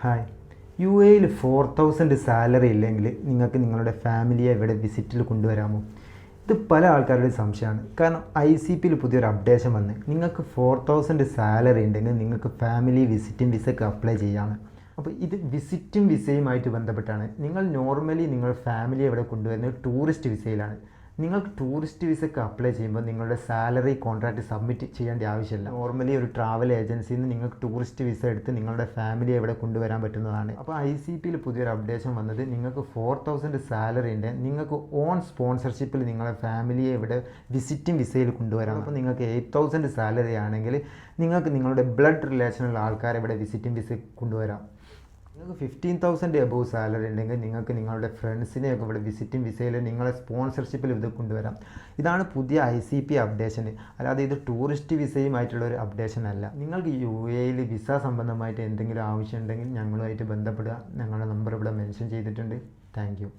Hi. U എയിൽ 4000 salary ഇല്ലെങ്കിൽ നിങ്ങൾക്ക് നിങ്ങളുടെ ഫാമിലിയെ ഇവിടെ വിസിറ്റിൽ കൊണ്ടുവരാമോ? ഇത് പല ആൾക്കാരുടെയും സംശയമാണ്. കാരണം ICPയിൽ പുതിയൊരു അപ്ഡേഷൻ വന്ന് നിങ്ങൾക്ക് 4000 സാലറി ഉണ്ടെങ്കിൽ നിങ്ങൾക്ക് ഫാമിലി വിസിറ്റിംഗ് വിസയ്ക്ക് അപ്ലൈ ചെയ്യാം. അപ്പോൾ ഇത് വിസിറ്റിംഗ് വിസയുമായിട്ട് ബന്ധപ്പെട്ടാണ്. നിങ്ങൾ ഫാമിലിയെ ഇവിടെ കൊണ്ടുവരുന്നത് ടൂറിസ്റ്റ് വിസയിലാണ്. നിങ്ങൾക്ക് ടൂറിസ്റ്റ് വിസയ്ക്ക് അപ്ലൈ ചെയ്യുമ്പോൾ നിങ്ങളുടെ സാലറി കോൺട്രാക്റ്റ് സബ്മിറ്റ് ചെയ്യേണ്ട ആവശ്യമില്ല. നോർമലി ഒരു ട്രാവൽ ഏജൻസിയിൽ നിന്ന് നിങ്ങൾക്ക് ടൂറിസ്റ്റ് വിസ എടുത്ത് നിങ്ങളുടെ ഫാമിലിയെ ഇവിടെ കൊണ്ടുവരാൻ പറ്റുന്നതാണ്. അപ്പോൾ ICPയിൽ പുതിയൊരു അപ്ഡേഷൻ വന്നത് നിങ്ങൾക്ക് 4000 സാലറി ഉണ്ട്, നിങ്ങൾക്ക് ഓൺ സ്പോൺസർഷിപ്പിൽ നിങ്ങളുടെ ഫാമിലിയെ ഇവിടെ വിസിറ്റിംഗ് വിസയിൽ കൊണ്ടുവരാം. അപ്പോൾ നിങ്ങൾക്ക് 8000 സാലറി ആണെങ്കിൽ നിങ്ങൾക്ക് നിങ്ങളുടെ ബ്ലഡ് റിലേഷനുള്ള ആൾക്കാരെ ഇവിടെ വിസിറ്റിംഗ് വിസ കൊണ്ടുവരാം. നിങ്ങൾക്ക് 15,000 എബോവ് സാലറി ഉണ്ടെങ്കിൽ നിങ്ങൾക്ക് നിങ്ങളുടെ ഫ്രണ്ട്സിനെയൊക്കെ ഇവിടെ വിസിറ്റിംഗ് വിസയിൽ നിങ്ങളെ സ്പോൺസർഷിപ്പിൽ ഇത് കൊണ്ടുവരാം. ഇതാണ് പുതിയ ICP അപ്ഡേഷൻ. അല്ലാതെ ഇത് ടൂറിസ്റ്റ് വിസയുമായിട്ടുള്ള ഒരു അപ്ഡേഷൻ അല്ല. നിങ്ങൾക്ക് UAEയിൽ വിസ സംബന്ധമായിട്ട് എന്തെങ്കിലും ആവശ്യമുണ്ടെങ്കിൽ ഞങ്ങളുമായിട്ട് ബന്ധപ്പെടുക. ഞങ്ങളുടെ നമ്പർ ഇവിടെ മെൻഷൻ ചെയ്തിട്ടുണ്ട്. Thank you.